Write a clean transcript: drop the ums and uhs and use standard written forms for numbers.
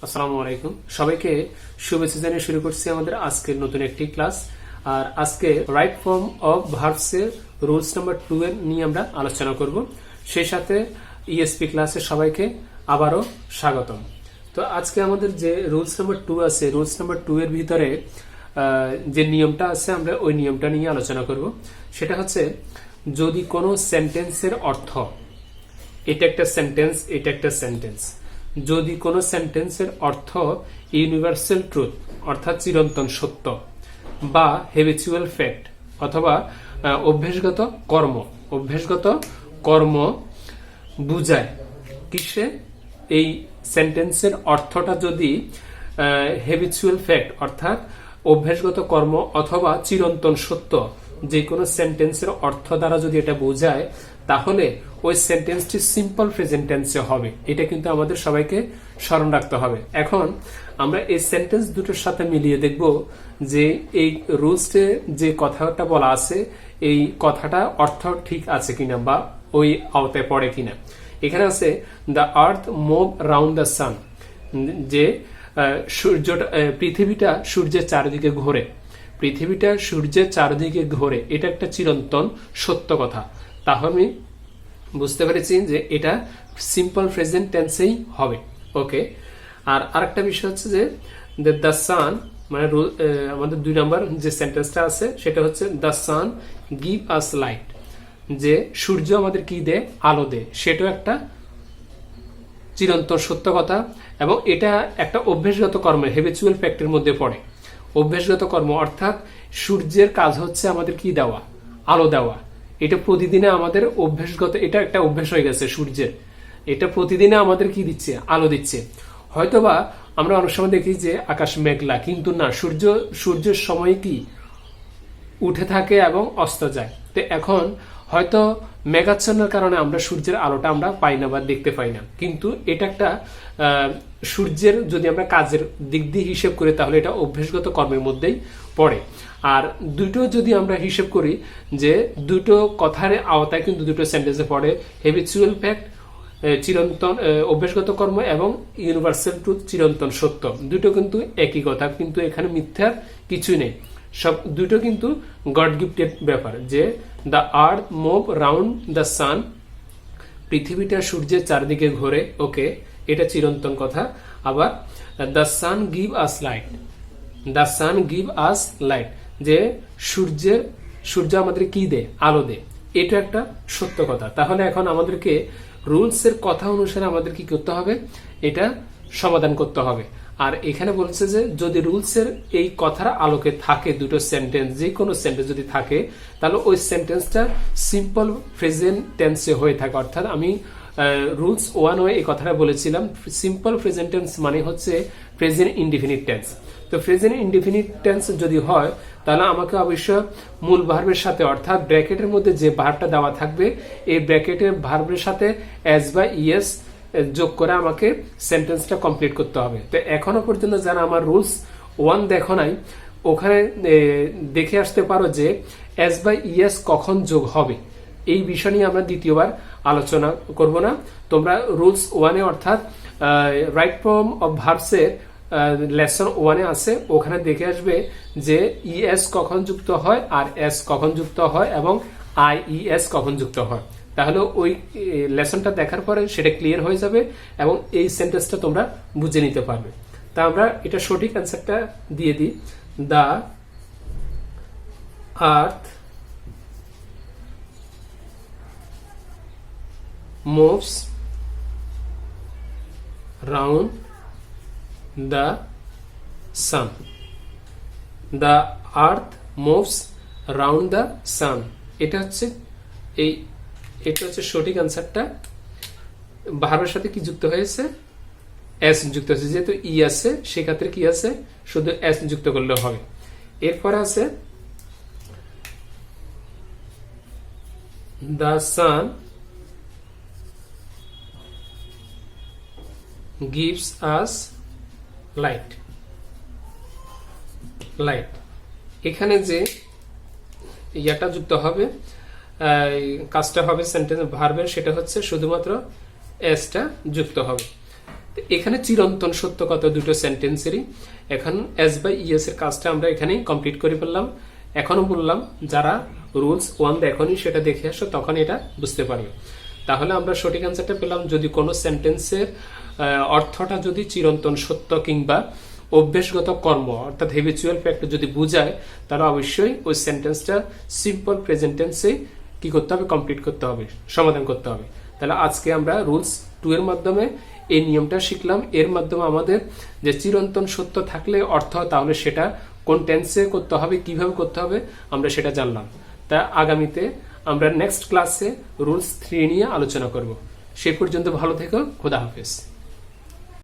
আসসালামু আলাইকুম সবাইকে শুভেচ্ছা জানিয়ে শুরু করছি আমাদের আজকের নতুন একটি ক্লাস। আর আজকে রাইট ফর্ম অফ ভার্বস এর রুলস নাম্বার 2 এর নিয়ে আমরা আলোচনা করব। সেই সাথে ইএসপি ক্লাসে সবাইকে আবারও স্বাগতম। তো আজকে আমাদের যে রুলস নাম্বার 2 আছে, রুলস নাম্বার 2 এর ভিতরে যে নিয়মটা আছে আমরা ওই নিয়মটা নিয়ে আলোচনা করব। সেটা হচ্ছে, যদি কোনো সেন্টেন্সের অর্থ, এটা একটা সেন্টেন্স, এটা একটা সেন্টেন্স, যদি কোনো সেন্টেন্সের অর্থ ইউনিভার্সাল ট্রুথ অর্থাৎ চিরন্তন সত্য বা হ্যাবিচুয়াল ফ্যাক্ট অথবা অভ্যাসগত কর্ম বুঝায়, কিসে এই সেন্টেন্সের অর্থটা যদি হ্যাবিচুয়াল ফ্যাক্ট অর্থাৎ অভ্যাসগত কর্ম অথবা চিরন্তন সত্য যে কোনো সেন্টেন্সের অর্থ দ্বারা যদি এটা বোঝায়, তাহলে ওই সেন্টেন্সটি সিম্পল প্রেজেন্ট টেন্সে হবে। এটা কিন্তু আমাদের সবাইকে স্মরণ রাখতে হবে। এখন আমরা এই সেন্টেন্স দুটোর সাথে মিলিয়ে দেখব যে এই রুলসে যে কথাটা বলা আছে এই কথাটা অর্থ ঠিক আছে কিনা বা ওই আওতায় পড়ে কিনা। এখানে আছে the earth move round the sun, যে পৃথিবীটা সূর্যের চারিদিকে ঘোরে, পৃথিবীটা সূর্যের চারিদিকে ঘোরে, এটা একটা চিরন্তন সত্য কথা। তাহলে আমি বুঝতে পেরেছি যে এটা সিম্পল প্রেজেন্ট টেন্সেই হবে। ওকে, আর আরেকটা বিষয় হচ্ছে যে দ্য সান, মানে আমাদের 2 নম্বর যে সেন্টেন্সটা আছে সেটা হচ্ছে the sun give us light, যে সূর্য আমাদের কি দেয়, আলো দেয়, সেটাও একটা চিরন্তন সত্য কথা। এবং এটা একটা অভ্যাসগত কর্ম, হ্যাবিচুয়াল ফ্যাক্টের মধ্যে পড়ে। অভ্যাসগত কর্ম অর্থাৎ সূর্যের কাজ হচ্ছে আমাদের কি দেওয়া, আলো দেওয়া। এটা প্রতিদিনে আমাদের অভ্যাসগত, এটা একটা অভ্যাস হয়ে গেছে সূর্যের, এটা প্রতিদিনে আমাদের কি দিচ্ছে, আলো দিচ্ছে। হয়তোবা আমরা অনেক সময় দেখি যে আকাশ মেঘলা, কিন্তু না, সূর্যের সময় কি উঠে থাকে এবং অস্ত যায়। তো এখন হয়তো মেঘাচ্ছন্নের কারণে আমরা সূর্যের আলোটা আমরা পাই না বা দেখতে পাই না, কিন্তু এটা একটা সূর্যের যদি আমরা কাজের দিক দিয়ে হিসেব করি তাহলে এটা অভ্যাসগত কর্মের মধ্যেই পড়ে। আর দুটো যদি আমরা হিসেব করি যে দুটো কথার আওতায় কিন্তু দুটো সেন্টেন্সে পড়ে, হ্যাবিচুয়াল ফ্যাক্ট চিরন্তন অভ্যাসগত কর্ম এবং ইউনিভার্সাল ট্রুথ চিরন্তন সত্য, দুটো কিন্তু একই কথা, কিন্তু এখানে মিথ্যার কিছুই নেই। সব দুটো কিন্তু গড গিফটেড ব্যাপার, যে the earth move round the sun, পৃথিবীটা সূর্যের চারদিকে ঘোরে। ওকে, এটা চিরন্তন কথা। আবার the sun give us light, the sun give us light, যে সূর্য আমাদের কি দেয়, আলো দেয়, এটা একটা সত্য কথা। তাহলে এখন আমাদেরকে রুলস এর কথা অনুসারে আমাদের কি করতে হবে, এটা সমাধান করতে হবে। আর এখানে বলছে যে যদি রুলস এর এই কথার আলোকে থাকে দুটো সেন্টেন্স, যে কোনো সেন্টেন্স যদি থাকে, তাহলে ওই সেন্টেন্সটা সিম্পল প্রেজেন্ট টেন্সে হয়ে থাকে। অর্থাৎ আমি রুলস 1 এই কথাটা বলেছিলাম, সিম্পল প্রেজেন্ট টেন্স মানে হচ্ছে প্রেজেন্ট ইনডিফিনিট টেন্স। তো প্রেজেন্ট ইনডিফিনিট টেন্স যদি হয় তাহলে আমাকে অবশ্যই মূল ভার্বের সাথে অর্থাৎ ব্র্যাকেটের মধ্যে যে ভার্বটা দেওয়া থাকবে এই ব্র্যাকেটের ভার্বের সাথে এস বা ইএস যোগ করে আমাকে সেন্টেন্সটা কমপ্লিট করতে হবে। তো এখনো পর্যন্ত যারা আমার রুলস 1 দেখো নাই, ওখানে দেখে আসতে পারো যে এস বা ইএস কখন যোগ হবে। এই বিষয় নিয়ে আমরা দ্বিতীয়বার আলোচনা করব না। তোমরা রুলস 1 অর্থাৎ রাইট ফর্ম অফ ভার্বস এর লেসন 1 আছে, ওখানে দেখে আসবে যে ইএস কখন যুক্ত হয় আর এস কখন যুক্ত হয় এবং আইইএস কখন যুক্ত হয়। তাহলে ওই লেসনটা দেখার পরে সেটা ক্লিয়ার হয়ে যাবে এবং এই সেন্টেন্সটা তোমরা বুঝে নিতে পারবে। তা আমরা এটা সঠিক অ্যান্সারটা দিয়ে দিই, the earth moves round the sun, the earth moves round the sun, এটা হচ্ছে সঠিক অ্যান্সারটা। ভার্বের সাথে কি যুক্ত হয়েছে, এস যুক্ত হয়েছে, যেহেতু ই আছে সেক্ষেত্রে কি আছে, শুধু এস যুক্ত করলে হবে। এরপরে আছে the sun gives us light, light, এখানে যে ইয়াটা যুক্ত হবে, কাজটা হবে সেন্টেন্স ভার্বের, সেটা হচ্ছে শুধুমাত্র এসটা যুক্ত হবে। এখানে চিরন্তন সত্য কথা দুটো সেন্টেন্সেরই এখন এস বাই ইএস এর কাজটা আমরা এখানে কমপ্লিট করে ফেললাম। এখনো বললাম যারা রুলস 1 দেখনি সেটা দেখে আসো, তখন এটা বুঝতে পারবে। তাহলে আমরা সঠিক অ্যান্সারটা পেলাম, যদি কোনো সেন্টেন্সের অর্থটা যদি চিরন্তন সত্য কিংবা অভ্যাসগত কর্ম অর্থাৎ হ্যাবিচুয়াল ফ্যাক্ট যদি বোঝায়, তাহলে অবশ্যই ওই সেন্টেন্সটা সিম্পল প্রেজেন্ট টেন্সে কি করতে হবে, কমপ্লিট করতে হবে, সমাধান করতে হবে। তাহলে আজকে আমরা রুলস 2 এর মাধ্যমে এই নিয়মটা শিখলাম। এর মাধ্যমে আমাদের যে চিরন্তন সত্য থাকলে অর্থ, তাহলে সেটা কোন টেন্সে করতে হবে, কিভাবে করতে হবে, আমরা সেটা জানলাম। তা আগামীতে আমরা নেক্সট ক্লাসে রুলস 3 নিয়ে আলোচনা করব। সেই পর্যন্ত ভালো থেকো, খোদা হাফেজ।